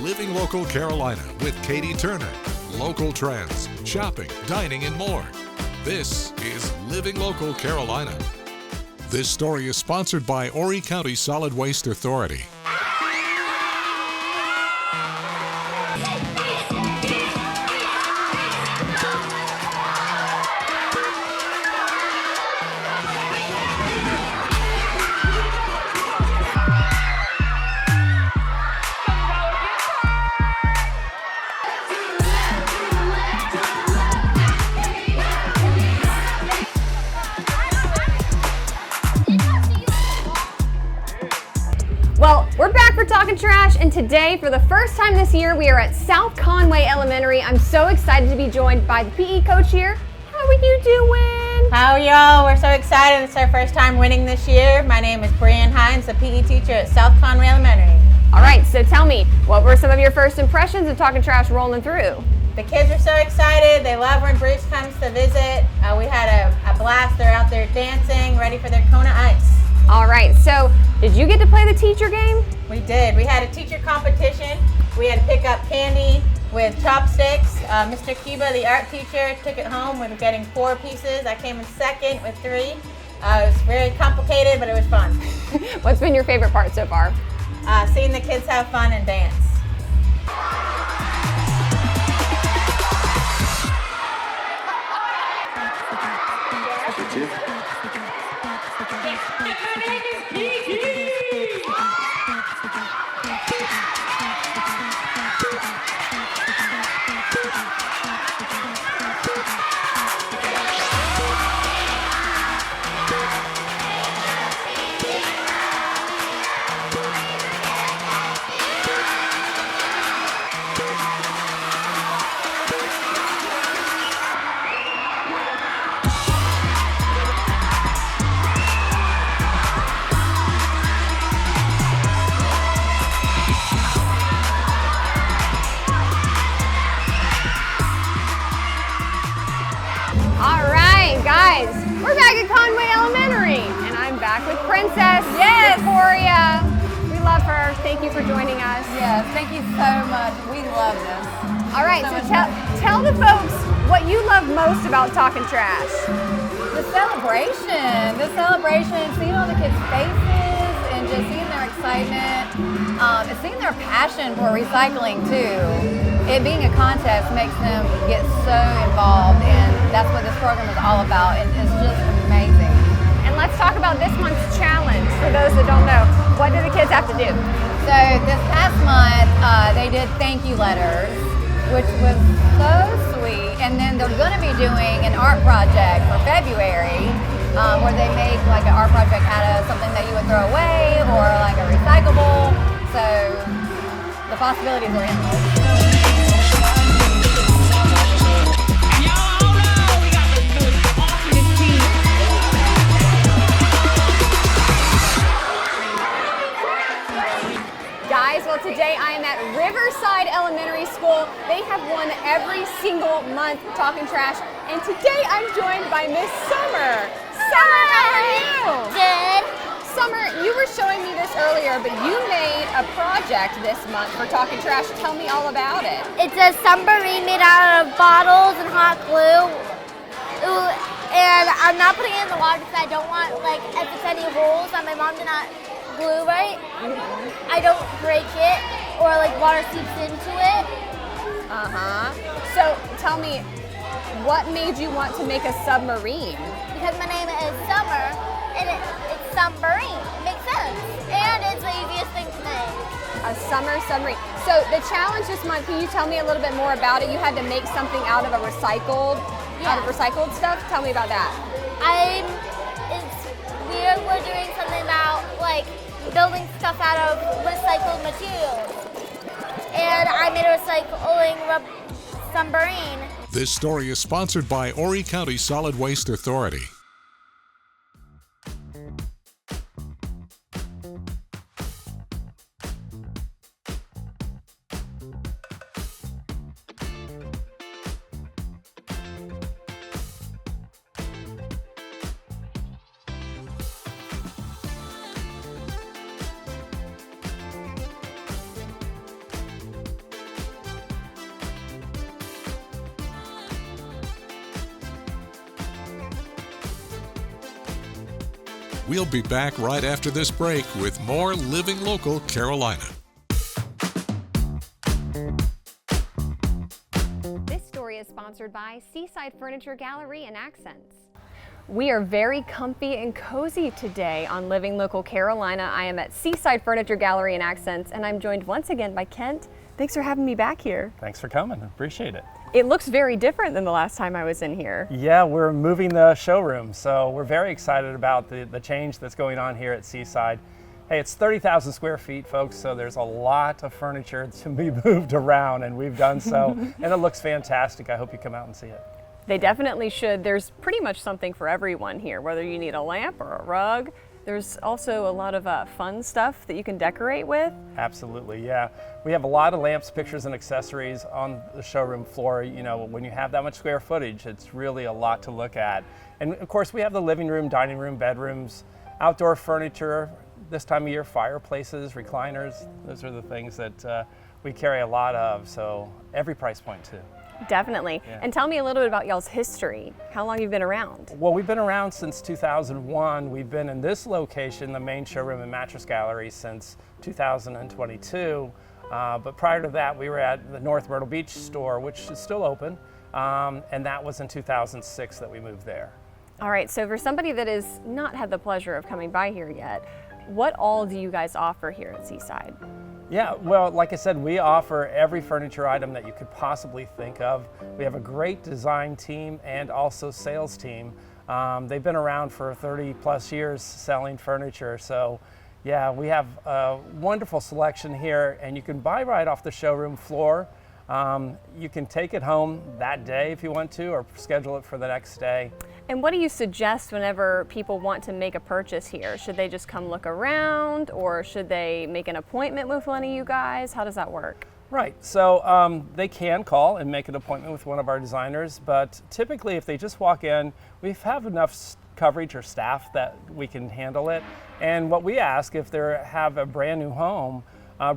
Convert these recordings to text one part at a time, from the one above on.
Living Local Carolina with Katie Turner. Local trends, shopping, dining, and more. This is Living Local Carolina. This story is sponsored by Horry County Solid Waste Authority. Well, we're back for Talking Trash, and today, for the first time this year, we are at South Conway Elementary. I'm so excited to be joined by the PE coach here. How are you doing? How are y'all? We're so excited. It's our first time winning this year. My name is Brianne Hines, the PE teacher at South Conway Elementary. All right, so tell me, what were some of your first impressions of Talking Trash rolling through? The kids are so excited. They love when Bruce comes to visit. We had a blast. They're out there dancing, ready for their Kona Ice. All right, so did you get to play the teacher game? We did. We had a teacher competition. We had to pick up candy with chopsticks. Mr. Kiba, the art teacher, took it home with getting 4 pieces. I came in second with 3. It was very complicated, but it was fun. What's been your favorite part so far? Seeing the kids have fun and dance. We're back at Conway Elementary, and I'm back with Princess Victoria. We love her. Thank you for joining us. Yes, thank you so much. We love this. All right, so tell the folks what you love most about Talking Trash. The celebration, seeing all the kids' faces and just seeing their excitement, and seeing their passion for recycling too. It being a contest makes them get so involved, and that's what this program is all about, and it's just amazing. And let's talk about this month's challenge. For those that don't know, what do the kids have to do? So this past month, they did thank you letters, which was so sweet, and then they're going to be doing an art project for February, where they make like an art project out of something that you would throw away or like a recyclable. So the possibilities are endless. Guys, well today I am at Riverside Elementary School. They have won every single month Talking Trash, and today I'm joined by Miss Summer. Summer, how are you? Good. Summer, you were showing me this earlier, but you made a project this month for Talking Trash. Tell me all about it. It's a submarine made out of bottles and hot glue. Ooh, and I'm not putting it in the water because I don't want, like, if it's any holes that my mom did not glue right, I don't break it or like water seeps into it. So tell me, what made you want to make a submarine? Because my name is Summer and it's submarine. Makes sense. And it's the easiest thing to make. A summer submarine. So the challenge this month, can you tell me a little bit more about it? You had to make something out of recycled stuff. Tell me about that. We're doing something about like building stuff out of recycled materials. And I made a recycling submarine. This story is sponsored by Horry County Solid Waste Authority. We'll be back right after this break with more Living Local Carolina. This story is sponsored by Seaside Furniture Gallery and Accents. We are very comfy and cozy today on Living Local Carolina. I am at Seaside Furniture Gallery and Accents, and I'm joined once again by Kent. Thanks for having me back here. Thanks for coming. Appreciate it. It looks very different than the last time I was in here. Yeah, we're moving the showroom, so we're very excited about the change that's going on here at Seaside. Hey, it's 30,000 square feet, folks, so there's a lot of furniture to be moved around, and we've done so, and it looks fantastic. I hope you come out and see it. They definitely should. There's pretty much something for everyone here, whether you need a lamp or a rug. There's also a lot of fun stuff that you can decorate with. Absolutely, yeah. We have a lot of lamps, pictures, and accessories on the showroom floor. You know, when you have that much square footage, it's really a lot to look at. And of course, we have the living room, dining room, bedrooms, outdoor furniture, this time of year, fireplaces, recliners. Those are the things that we carry a lot of, so every price point too. Definitely. Yeah. And tell me a little bit about y'all's history, how long you've been around. Well, we've been around since 2001. We've been in this location, the main showroom and mattress gallery, since 2022. But prior to that, we were at the North Myrtle Beach store, which is still open, and that was in 2006 that we moved there. All right, so for somebody that has not had the pleasure of coming by here yet, what all do you guys offer here at Seaside? Yeah, well, like I said, we offer every furniture item that you could possibly think of. We have a great design team and also sales team. They've been around for 30 plus years selling furniture. So yeah, we have a wonderful selection here, and you can buy right off the showroom floor. You can take it home that day if you want to, or schedule it for the next day. And what do you suggest whenever people want to make a purchase here? Should they just come look around, or should they make an appointment with one of you guys? How does that work? Right, so they can call and make an appointment with one of our designers, but typically if they just walk in, we have enough coverage or staff that we can handle it. And what we ask, if they have a brand new home,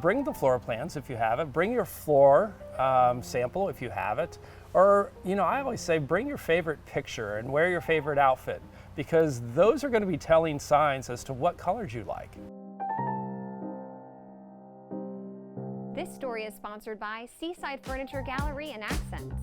bring the floor plans if you have it, bring your floor sample if you have it, or, you know, I always say bring your favorite picture and wear your favorite outfit, because those are going to be telling signs as to what colors you like. This story is sponsored by Seaside Furniture Gallery and Accents.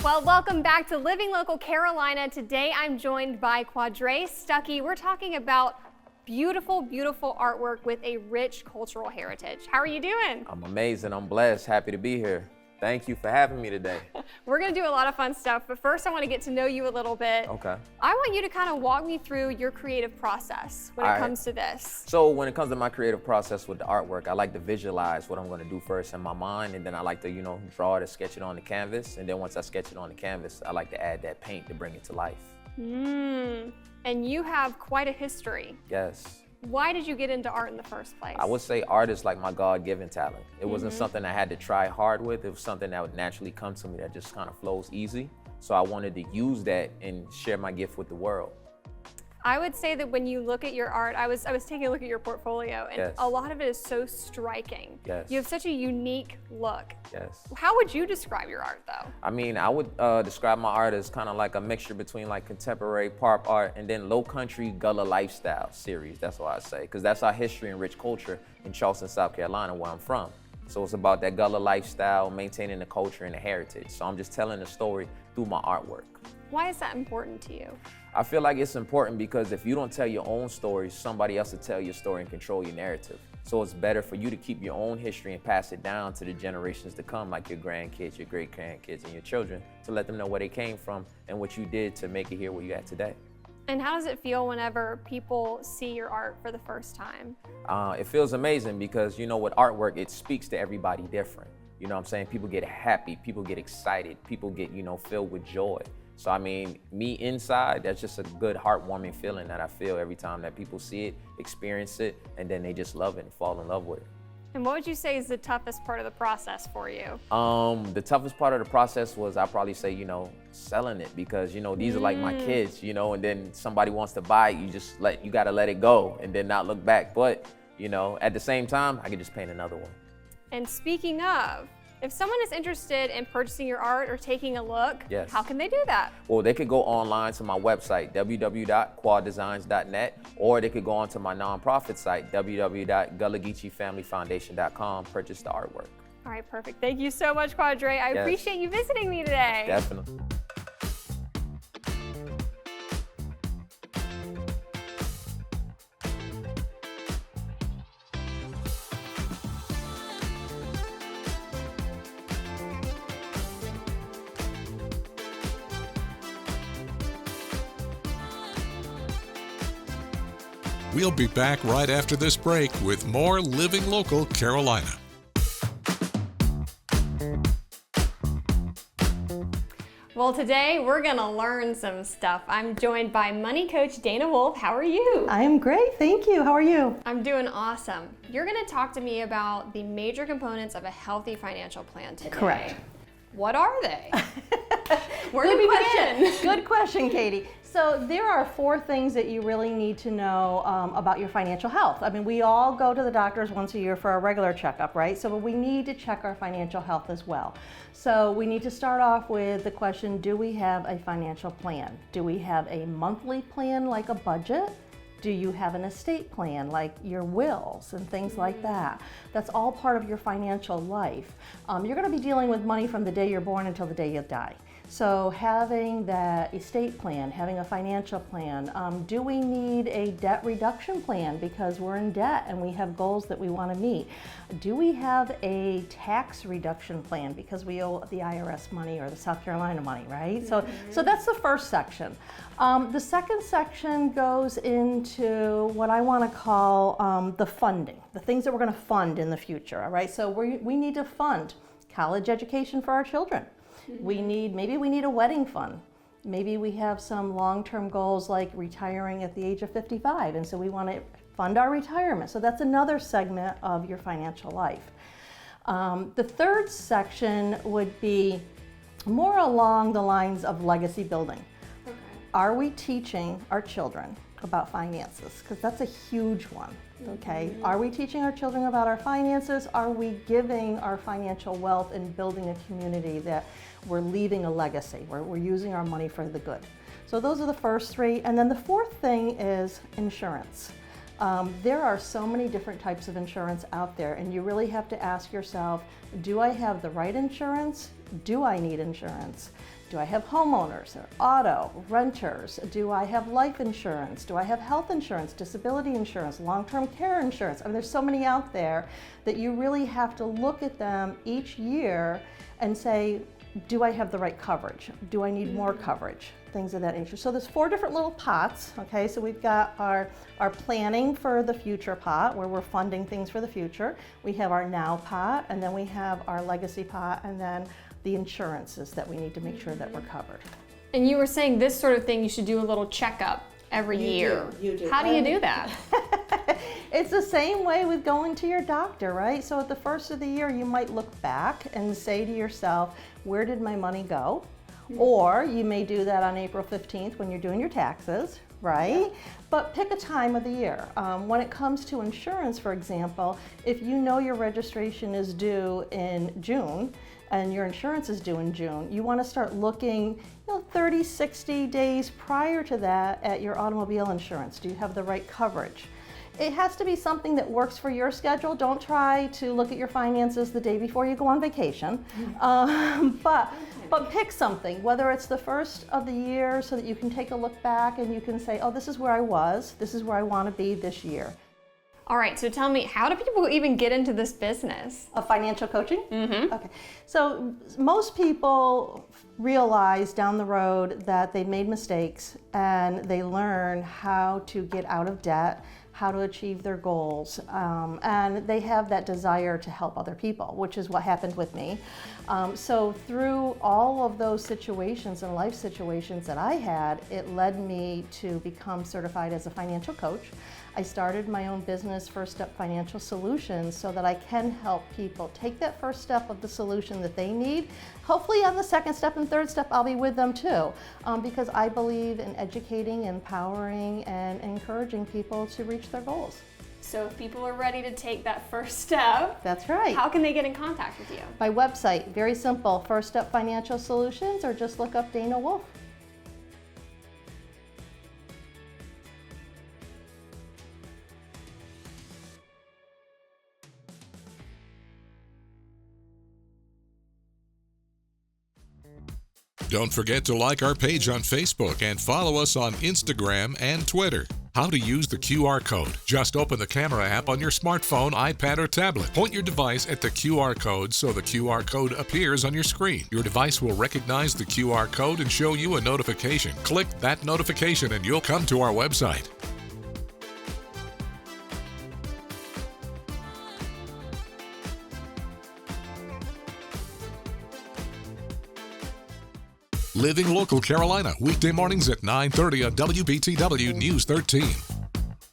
Well, welcome back to Living Local Carolina. Today I'm joined by Quadre Stuckey. We're talking about beautiful, beautiful artwork with a rich cultural heritage. How are you doing? I'm amazing. I'm blessed. Happy to be here. Thank you for having me today. We're going to do a lot of fun stuff, but first I want to get to know you a little bit. Okay. I want you to kind of walk me through your creative process when it comes to this. So when it comes to my creative process with the artwork, I like to visualize what I'm going to do first in my mind, and then I like to, you know, draw it or sketch it on the canvas. And then once I sketch it on the canvas, I like to add that paint to bring it to life. And you have quite a history. Yes. Why did you get into art in the first place? I would say art is like my God-given talent. It wasn't something I had to try hard with. It was something that would naturally come to me that just kind of flows easy. So I wanted to use that and share my gift with the world. I would say that when you look at your art, I was taking a look at your portfolio, and Yes. a lot of it is so striking. Yes. You have such a unique look. Yes. How would you describe your art, though? I mean, I would describe my art as kind of like a mixture between like contemporary pop art and then low country Gullah lifestyle series. That's what I say, because that's our history and rich culture in Charleston, South Carolina, where I'm from. So it's about that Gullah lifestyle, maintaining the culture and the heritage. So I'm just telling the story through my artwork. Why is that important to you? I feel like it's important because if you don't tell your own story, somebody else will tell your story and control your narrative. So it's better for you to keep your own history and pass it down to the generations to come, like your grandkids, your great-grandkids, and your children, to let them know where they came from and what you did to make it here where you're at today. And how does it feel whenever people see your art for the first time? It feels amazing because, you know, with artwork, it speaks to everybody different. You know what I'm saying? People get happy, people get excited, people get, you know, filled with joy. So, I mean, me inside, that's just a good, heartwarming feeling that I feel every time that people see it, experience it, and then they just love it and fall in love with it. And what would you say is the toughest part of the process for you? The toughest part of the process was, I'd probably say, you know, selling it, because, you know, these are like my kids, you know, and then somebody wants to buy it, you gotta let it go and then not look back. But, you know, at the same time, I could just paint another one. And speaking of If someone is interested in purchasing your art or taking a look, Yes. how can they do that? Well, they could go online to my website, www.quaddesigns.net, or they could go onto my nonprofit site, www.gullah-Geechee-Family-Foundation.com, purchase the artwork. All right, perfect. Thank you so much, Quadre. I appreciate you visiting me today. Definitely. We'll be back right after this break with more Living Local Carolina. Well, today we're gonna learn some stuff. I'm joined by money coach Dana Wolf. How are you? I'm great, thank you. How are you? I'm doing awesome. You're gonna talk to me about the major components of a healthy financial plan today. Correct. What are they? Where do we begin? Good question, Katie. So there are 4 things that you really need to know about your financial health. I mean, we all go to the doctors once a year for a regular checkup, right? So we need to check our financial health as well. So we need to start off with the question, do we have a financial plan? Do we have a monthly plan like a budget? Do you have an estate plan like your wills and things like that? That's all part of your financial life. You're going to be dealing with money from the day you're born until the day you die. So having that estate plan, having a financial plan, do we need a debt reduction plan because we're in debt and we have goals that we want to meet? Do we have a tax reduction plan because we owe the IRS money or the South Carolina money, right? So that's the first section. The second section goes into what I want to call the funding, the things that we're going to fund in the future, all right? So we need to fund college education for our children. Maybe we need a wedding fund. Maybe we have some long-term goals like retiring at the age of 55, and so we want to fund our retirement. So that's another segment of your financial life. The third section would be more along the lines of legacy building. Okay. Are we teaching our children about finances? Because that's a huge one. Okay, are we teaching our children about our finances? Are we giving our financial wealth and building a community that we're leaving a legacy, where we're using our money for the good? So those are the first 3. And then the fourth thing is insurance. There are so many different types of insurance out there, and you really have to ask yourself, do I have the right insurance? Do I need insurance? Do I have homeowners, or auto, renters? Do I have life insurance? Do I have health insurance, disability insurance, long-term care insurance? I mean, there's so many out there that you really have to look at them each year and say, do I have the right coverage? Do I need more coverage? Things of that nature. So there's 4 different little pots, okay? So we've got our planning for the future pot, where we're funding things for the future. We have our now pot, and then we have our legacy pot, and then the insurances that we need to make sure that we're covered. And you were saying this sort of thing, you should do a little checkup every year. You do. How do you do that? It's the same way with going to your doctor, right? So at the first of the year, you might look back and say to yourself, where did my money go? Or you may do that on April 15th when you're doing your taxes, right? But pick a time of the year. When it comes to insurance, for example, if you know your registration is due in June and your insurance is due in June, you want to start looking 30, 60 days prior to that at your automobile insurance. Do you have the right coverage? It has to be something that works for your schedule. Don't try to look at your finances the day before you go on vacation. But pick something, whether it's the first of the year so that you can take a look back and you can say, oh, this is where I was, this is where I want to be this year. All right, so tell me, how do people even get into this business? Of financial coaching? Mm-hmm. Okay. So most people realize down the road that they made mistakes and they learn how to get out of debt, how to achieve their goals, and they have that desire to help other people, which is what happened with me. So through all of those situations and life situations that I had, it led me to become certified as a financial coach. I started my own business, First Step Financial Solutions, so that I can help people take that first step of the solution that they need. Hopefully on the second step and third step, I'll be with them too, because I believe in educating, empowering, and encouraging people to reach their goals. So if people are ready to take that first step, That's right. how can they get in contact with you? My website, very simple, First Step Financial Solutions, or just look up Dana Wolf. Don't forget to like our page on Facebook and follow us on Instagram and Twitter. How to use the QR code. Just open the camera app on your smartphone, iPad, or tablet. Point your device at the QR code so the QR code appears on your screen. Your device will recognize the QR code and show you a notification. Click that notification and you'll come to our website. Living Local Carolina, weekday mornings at 9:30 on WBTW News 13.